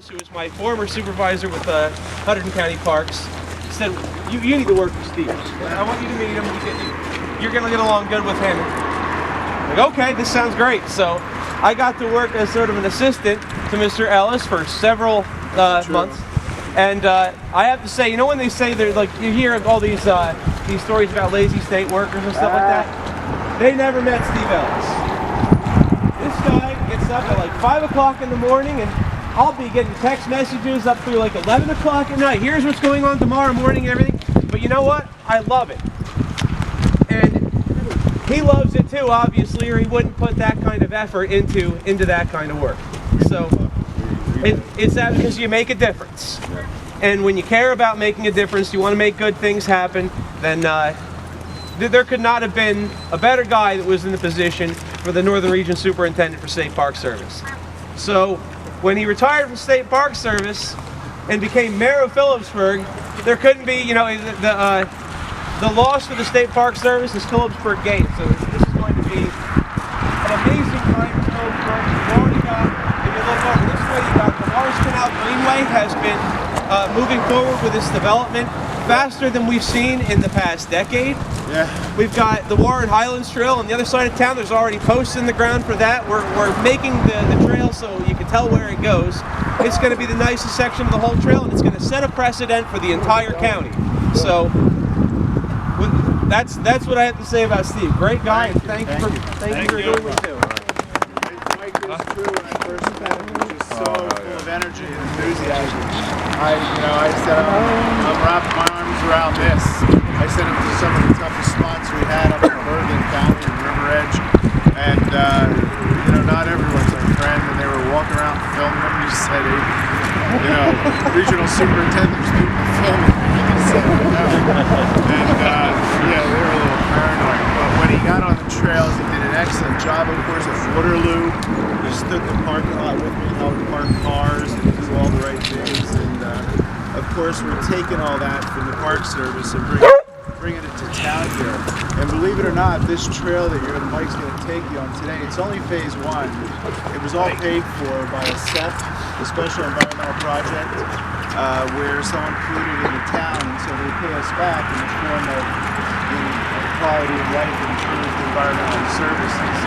Phillips, who was my former supervisor with Hunterdon County Parks, said, you need to work with Steve. I want you to meet him. You're going to get along good with him. I'm like, okay, this sounds great. So I got to work as sort of an assistant to Mr. Ellis for several months. And I have to say, you know when they say they're like, you hear all these stories about lazy state workers and stuff like that? They never met Steve Ellis. This guy gets up at like 5 o'clock in the morning, and I'll be getting text messages up through like 11 o'clock at night. Here's what's going on tomorrow morning and everything. But you know what? I love it. And he loves it too, obviously, or he wouldn't put that kind of effort into that kind of work. So it's that because you make a difference. And when you care about making a difference, you want to make good things happen, then there could not have been a better guy that was in the position for the Northern Region Superintendent for State Park Service. So when he retired from State Park Service and became Mayor of Phillipsburg, there couldn't be, you know, the loss for the State Park Service is Phillipsburg Gate. So this is going to be an amazing time for Phillipsburg. You've already got, if you look over this way, you've got the Morris Canal Greenway has been moving forward with this development faster than we've seen in the past decade. Yeah. We've got the Warren Highlands Trail on the other side of town. There's already posts in the ground for that. We're making the trail so you can tell where it goes. It's going to be the nicest section of the whole trail, and it's going to set a precedent for the entire county. So that's what I have to say about Steve. Great guy, and thank you for doing what you do. Mike is true. When I first met him, he was just so full of energy and enthusiasm. I said I'm wrapping my arms around this. I sent him to some of the toughest spots we had up in Bergen County and River Edge, and not everyone's our friend. And they were walking around filming him. He said, regional superintendents people filming me. He said, and they were a little paranoid. But when he got on the trails, he did an excellent job. Of course, at Waterloo, he stood in the parking lot with me, helped park cars and do all the right things. And of course, we're taking all that from the Park Service and bringing it to town here. And believe it or not, this trail that Mike's going to take you on today, it's only phase 1. It was all paid for by a SEP, the Special Environmental Project, where someone polluted in the town, and so they pay us back in the form of quality of life and improved environmental services.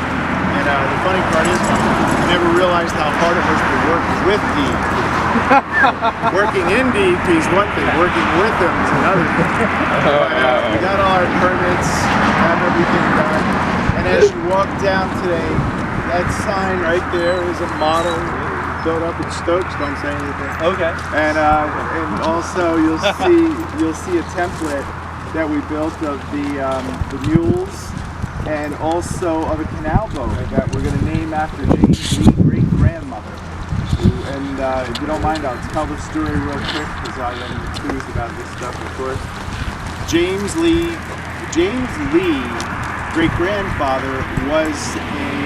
And the funny part is, I never realized how hard it was to work with DEP. Working in DEP is one thing, working with them is another thing. We got all our permits, got everything done, and as you walk down today, that sign right there is a model built up in Stokes, don't say anything. Okay. And also you'll see a template that we built of the mules, and also of a canal boat that we're going to name after James Lee's great-grandmother. And if you don't mind, I'll tell the story real quick because I am enthused about this stuff, of course. James Lee, great-grandfather, was a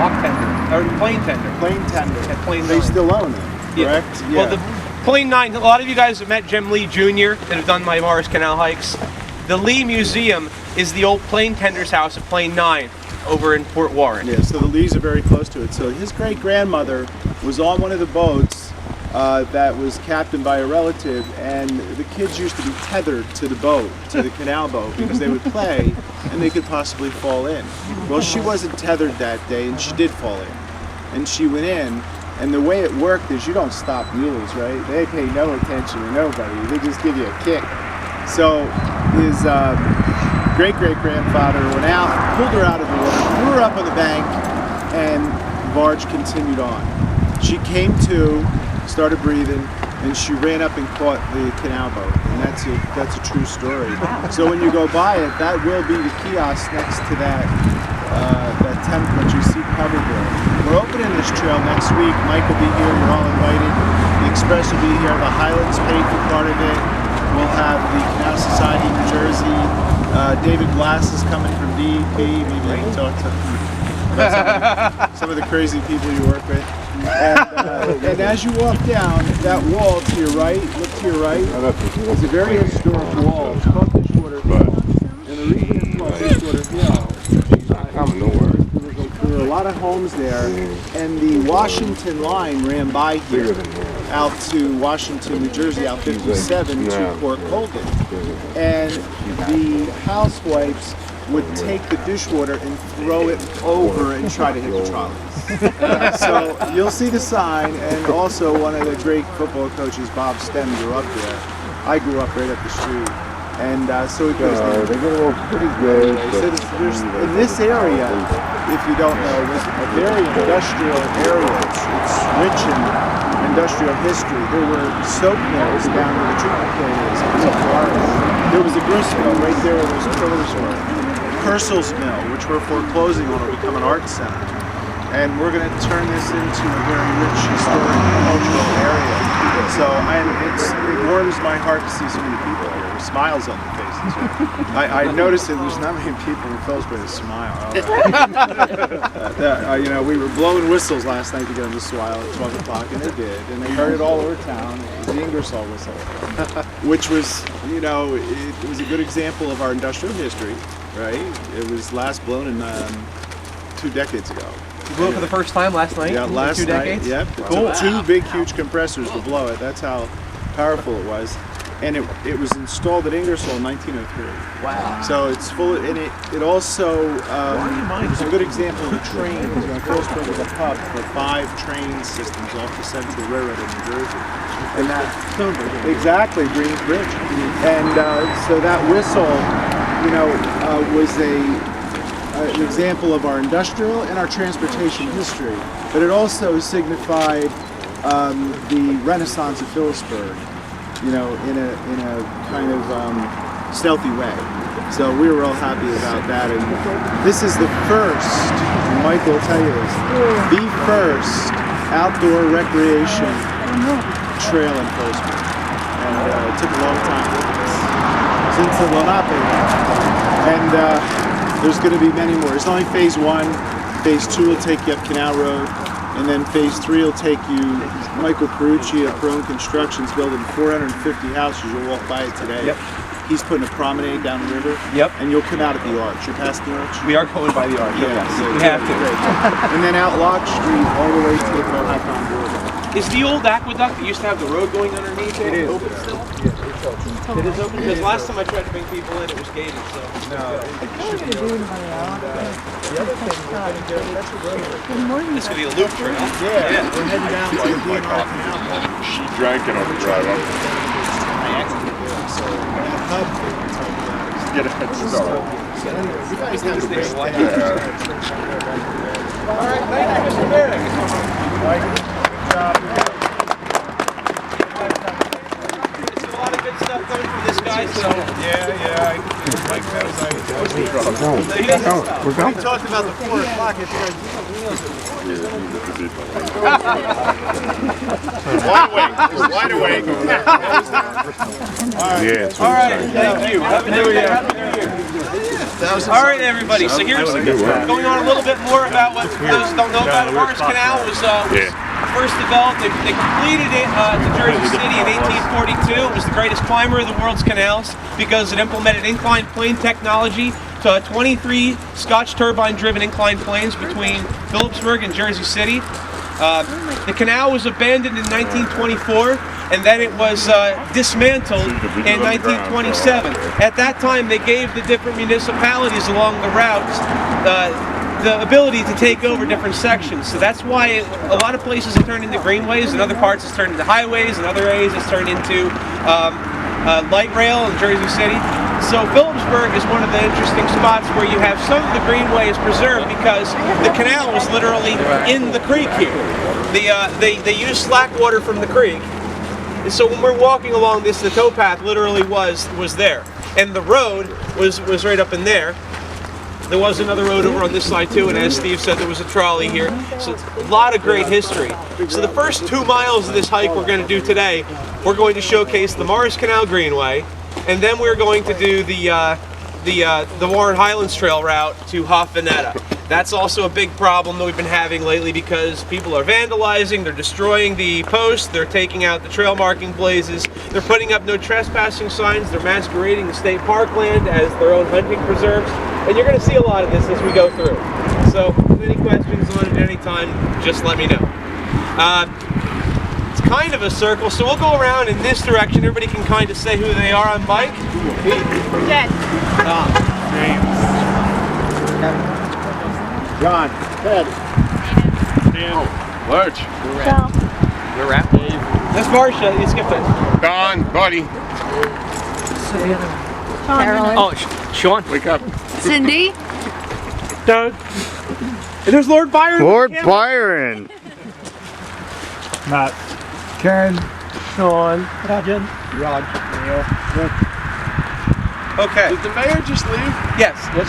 Lock tender, or plane tender. Plane tender. At Plane 9. They still own it, correct? Yeah. Well, the Plane 9, a lot of you guys have met Jim Lee Jr. that have done my Morris Canal hikes. The Lee Museum is the old plane tender's house at Plane 9 over in Port Warren. Yeah, so the Lees are very close to it. So his great-grandmother was on one of the boats that was captained by a relative, and the kids used to be tethered to the boat, to the canal boat, because they would play and they could possibly fall in. Well, she wasn't tethered that day, and she did fall in. And she went in, and the way it worked is you don't stop mules, right? They pay no attention to nobody. They just give you a kick. So his great-great-grandfather went out, pulled her out of the water, threw her up on the bank, and the barge continued on. She came to, started breathing, and she ran up and caught the canal boat. And that's a true story. So when you go by it, that will be the kiosk next to that template you see covered there. We're opening this trail next week. Mike will be here. You're all invited. The Express will be here. The Highlands paid for part of it. We'll have the Canal Society of New Jersey. David Glass is coming from DEP. Maybe you can talk to about some of the crazy people you work with. And as you walk down, that wall to your right, look to your right, it's a very historic wall. It's called Dishwater Hill. And the reason it's called Dishwater Hill, there were a lot lot of homes there, and the Washington line ran by here out to Washington, New Jersey, out 57 to Port Colgan. And the housewives would take the dishwater and throw it over and try to hit the trolleys. So you'll see the sign, and also one of the great football coaches, Bob Stem, grew up there. I grew up right up the street. And so it goes there. They get along pretty good. In this area, if you don't know, was a very industrial area. It's rich in industrial history. There were soap mills down where the treatment plant is. There was a grist mill right there where those pillars were. Purcell's Mill, which we're foreclosing on, will become an art center. And we're going to turn this into a very rich historic cultural area. So it warms my heart to see so many people here with smiles on their faces. I noticed that there's not many people in Phillipsburg that smile. You know, we were blowing whistles last night to get them to smile at 12 o'clock, and they did. And they heard it all over town. It was the Ingersoll whistle, which was, you know, it was a good example of our industrial history, right? It was last blown in 2 decades ago. You blew it for the first time last night? Yeah, last 2 decades? night. Yep. It took 2 big, huge compressors to blow it. That's how powerful it was. And it was installed at Ingersoll in 1903. Wow. So it's full of, and it also was a good example of a train. You know, Phillipsburg was a hub for 5 train systems off the Central Railroad in New Jersey. And that exactly, Greensbridge. And so that whistle, you know, was an example of our industrial and our transportation history, but it also signified the Renaissance of Phillipsburg, you know, in a kind of stealthy way. So we were all happy about that. And this is the first, and Mike will tell you this, the first outdoor recreation trail in Phillipsburg. And it took a long time to do this. Since the Lenape. And there's going to be many more. It's only phase 1. Phase 2 will take you up Canal Road, and then phase 3 will take you. Michael Perucci of Prone Construction's building 450 houses. You'll walk by it today. Yep. He's putting a promenade down the river. Yep. And you'll come out at the arch. You're past the arch. We are going by the arch. Yeah, Yes. so We have to. great. And then out Lock Street all the way to the Manhattan border. Is the old aqueduct that used to have the road going underneath it It is. open still? It is open? Because last time I tried to bring people in, it was gated, so. No, it should be open. The other thing we're going to do, that's a road. This could be a loop trail. Yeah, we're heading down to the DNR Canal. She drank it on the drive up. So that hub thing we're talking about. Get a head start. You guys have a big All right, thank you, Mr. Mayor. good job. It's a lot of good stuff coming from this guy, so. Yeah, Mike knows We're going. We talked about the 4 o'clock. It's wide awake. Yeah. All right, thank you. Happy New Year. All right, everybody. So here's going on a little bit more about what those don't know about. Morris Canal was first developed. They completed it to Jersey City in 1842. It was the greatest climber of the world's canals because it implemented inclined plane technology to 23 Scotch turbine-driven inclined planes between Phillipsburg and Jersey City. The canal was abandoned in 1924, and then it was dismantled in 1927. At that time, they gave the different municipalities along the routes the ability to take over different sections. So that's why a lot of places have turned into greenways, and other parts it's turned into highways, and other areas it's turned into light rail in Jersey City. So Phillipsburg is one of the interesting spots where you have some of the greenways preserved because the canal was literally in the creek here. They used slack water from the creek. And so when we're walking along this, the towpath literally was there. And the road was right up in there. There was another road over on this side too, and as Steve said, there was a trolley here. So it's a lot of great history. So the first 2 miles of this hike we're going to do today, we're going to showcase the Morris Canal Greenway, and then we're going to do the Warren Highlands Trail route to Hoffinetta. That's also a big problem that we've been having lately because people are vandalizing, they're destroying the posts, they're taking out the trail marking blazes, they're putting up no trespassing signs, they're masquerading the state parkland as their own hunting preserves. And you're going to see a lot of this as we go through. So if you have any questions on it at any time, just let me know. It's kind of a circle, so we'll go around in this direction. Everybody can kind of say who they are on Mike. Jen. James. John. Ted. Lurch. You're rap. That's Marcia. You skipped it. Don, buddy, Carolyn. Oh, Sean. wake up. Cindy. Doug. And there's Lord Byron. Lord Byron. Matt. Karen. Sean. Rajan. Okay. Did the mayor just leave? Yes.